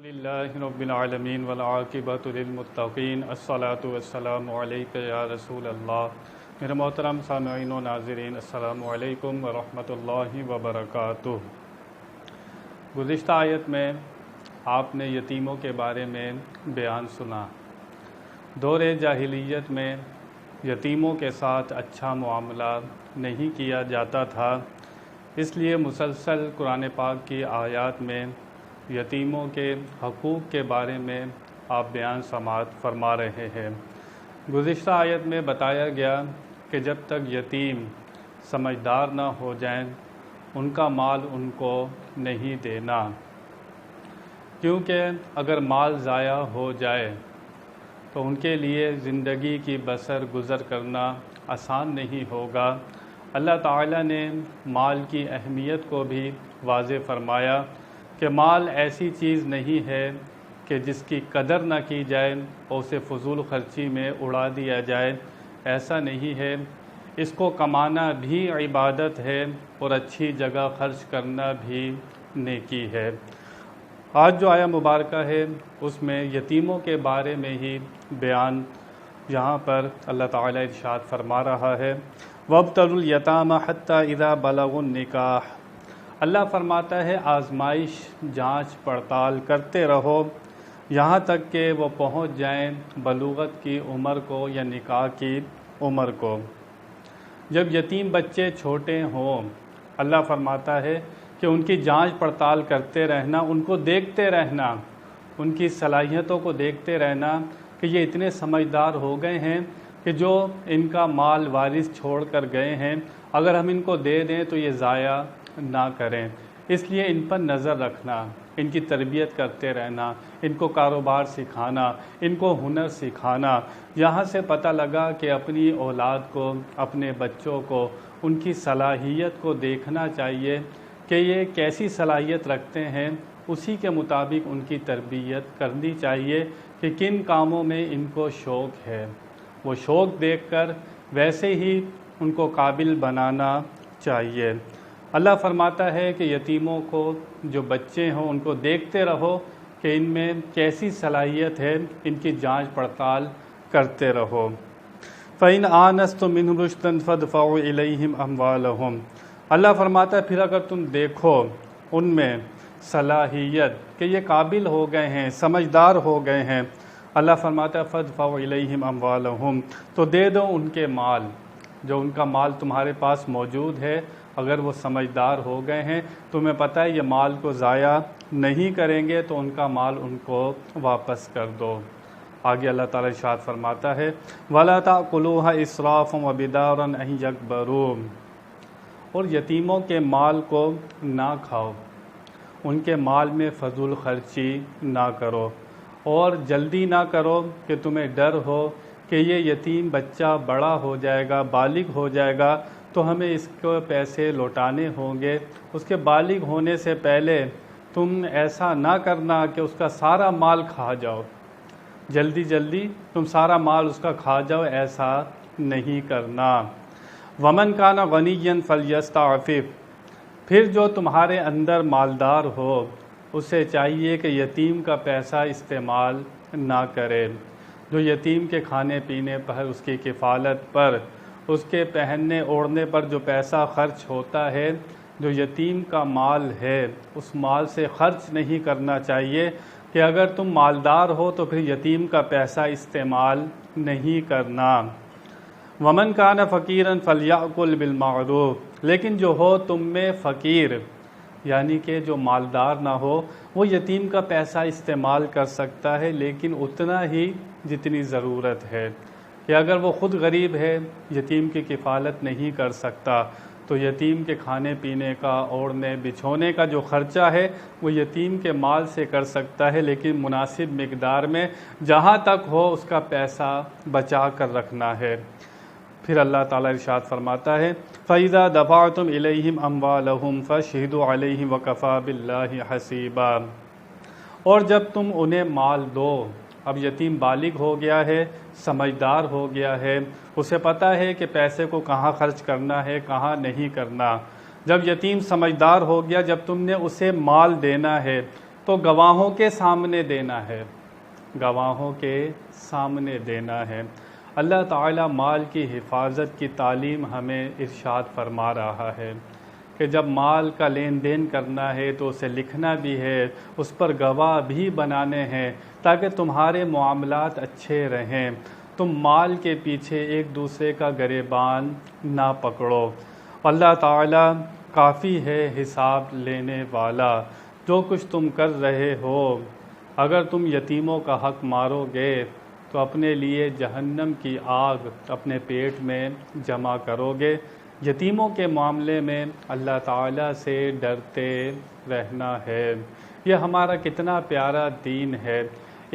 अल्हम्दुलिल्लाहि रब्बिल आलमीन वल आक़िबतु लिल मुत्तक़ीन अस्सलातु वस्सलामु अलैका या रसूल अल्लाह। मेरे मोहतरम सामईन व नाज़रीन, अस्सलामु अलैकुम व रहमतुल्लाहि व बरकातुहू। गुज़िश्ता आयत में आपने यतीमों के बारे में बयान सुना। दौरे जाहिलियत में यतीमों के साथ अच्छा मुआमला नहीं किया जाता था, इसलिए मुसलसल कुरान पाक की आयत में यतीमों के हकूक़ के बारे में आप बयान समाअत फरमा रहे हैं। गुज़िश्ता आयत में बताया गया कि जब तक यतीम समझदार ना हो जाएं, उनका माल उनको नहीं देना, क्योंकि अगर माल ज़ाया हो जाए तो उनके लिए ज़िंदगी की बसर गुज़र करना आसान नहीं होगा। अल्लाह ताला ने माल की अहमियत को भी वाज़े फरमाया कि माल ऐसी चीज़ नहीं है कि जिसकी कदर ना की जाए और उसे फ़ुज़ूल ख़र्ची में उड़ा दिया जाए। ऐसा नहीं है, इसको कमाना भी इबादत है और अच्छी जगह खर्च करना भी नेकी है। आज जो आया मुबारक है उसमें यतीमों के बारे में ही बयान यहाँ पर अल्लाह ताला इरशाद फरमा रहा है, वब्तलुल यतामा हत्ता इज़ा बलगुन निकाह। अल्लाह फरमाता है आजमाइश जांच पड़ताल करते रहो यहाँ तक कि वो पहुँच जाएं बलूगत की उम्र को या निकाह की उम्र को। जब यतीम बच्चे छोटे हों, अल्लाह फरमाता है कि उनकी जांच पड़ताल करते रहना, उनको देखते रहना, उनकी सलाहियतों को देखते रहना कि ये इतने समझदार हो गए हैं कि जो इनका माल वारिस छोड़ कर गए हैं, अगर हम इनको दे दें तो ये ज़ाया ना करें। इसलिए इन पर नज़र रखना, इनकी तरबियत करते रहना, इनको कारोबार सिखाना, इनको हुनर सिखाना। यहाँ से पता लगा कि अपनी औलाद को, अपने बच्चों को, उनकी सलाहियत को देखना चाहिए कि ये कैसी सलाहियत रखते हैं, उसी के मुताबिक उनकी तरबियत करनी चाहिए कि किन कामों में इनको शौक़ है। वो शौक़ देखकर वैसे ही उनको काबिल बनाना चाहिए। अल्लाह फरमाता है कि यतीमों को, जो बच्चे हों, उनको देखते रहो कि इनमें कैसी सलाहियत है, इनकी जांच पड़ताल करते रहो। फ़इन आनस्तुम मिन्हुम रुश्दन फ़दफ़उ इलैहिम अम्वालहुम। अल्लाह फरमाता है फिर अगर तुम देखो उनमें सलाहियत कि ये काबिल हो गए हैं, समझदार हो गए हैं, अल्लाह फरमाता है फ़दफ़उ इलैहिम अम्वालहुम, तो दे दो उनके माल। जो उनका माल तुम्हारे पास मौजूद है, अगर वो समझदार हो गए हैं, तुम्हें पता है ये माल को ज़ाया नहीं करेंगे, तो उनका माल उनको वापस कर दो। आगे अल्लाह ताला इरशाद फरमाता है, वला ताकुलूहा इसराफ़न व बिदारन अन यकबरू। और यतीमों के माल को ना खाओ, उनके माल में फ़ज़ूल ख़र्ची ना करो, और जल्दी ना करो कि तुम्हें डर हो कि ये यतीम बच्चा बड़ा हो जाएगा, बालिग हो जाएगा, तो हमें इसको पैसे लौटाने होंगे। उसके बालिग होने से पहले तुम ऐसा ना करना कि उसका सारा माल खा जाओ, जल्दी जल्दी तुम सारा माल उसका खा जाओ, ऐसा नहीं करना। वमन काना गनिय्यन फल्यस्तअफ़िफ़। फिर जो तुम्हारे अंदर मालदार हो, उसे चाहिए कि यतीम का पैसा इस्तेमाल ना करे। जो यतीम के खाने पीने पर, उसकी किफ़ालत पर, उसके पहनने ओढ़ने पर जो पैसा खर्च होता है, जो यतीम का माल है, उस माल से खर्च नहीं करना चाहिए कि अगर तुम मालदार हो तो फिर यतीम का पैसा इस्तेमाल नहीं करना। वमन काना फ़कीरन फ़लयाकुल बिलमारूफ़। लेकिन जो हो तुम में फ़कीर, यानी कि जो मालदार ना हो, वो यतीम का पैसा इस्तेमाल कर सकता है, लेकिन उतना ही जितनी ज़रूरत है। कि अगर वो ख़ुद गरीब है, यतीम की किफ़ालत नहीं कर सकता, तो यतीम के खाने पीने का, ओढ़ने बिछोने का जो ख़र्चा है वो यतीम के माल से कर सकता है, लेकिन मुनासिब मिक़दार में, जहाँ तक हो उसका पैसा बचा कर रखना है। फिर अल्लाह ताला इरशाद फरमाता है, फ़इज़ा दफ़अतुम इलैहिम अम्वालहुम फ़शहिदू अलैहिम वकफ़ा बिल्लाहि हसीबा। और जब तुम उन्हें माल दो, अब यतीम बालिग हो गया है, समझदार हो गया है, उसे पता है कि पैसे को कहाँ खर्च करना है, कहाँ नहीं करना। जब यतीम समझदार हो गया, जब तुमने उसे माल देना है, तो तो गवाहों के सामने देना है, गवाहों के सामने देना है। अल्लाह ताला माल की हिफाजत की तालीम हमें इरशाद फरमा रहा है कि जब माल का लेन देन करना है तो उसे लिखना भी है, उस पर गवाह भी बनाने हैं ताकि तुम्हारे मामलात अच्छे रहें। तुम माल के पीछे एक दूसरे का गिरबान ना पकड़ो। अल्लाह ताला काफ़ी है हिसाब लेने वाला। जो कुछ तुम कर रहे हो, अगर तुम यतीमों का हक मारोगे तो अपने लिए जहन्नम की आग अपने पेट में जमा करोगे। यतीमों के मामले में अल्लाह ताला से डरते रहना है। यह हमारा कितना प्यारा दीन है।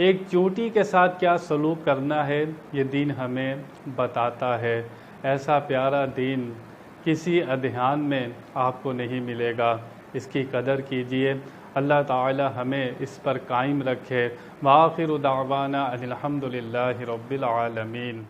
एक चोटी के साथ क्या सलूक करना है ये दीन हमें बताता है। ऐसा प्यारा दीन किसी अध्ययन में आपको नहीं मिलेगा। इसकी कदर कीजिए। अल्लाह ताला हमें इस पर कायम रखे। व आखिरु दावाना अनिल हम्दुलिल्लाहि रब्बिल आलमीन।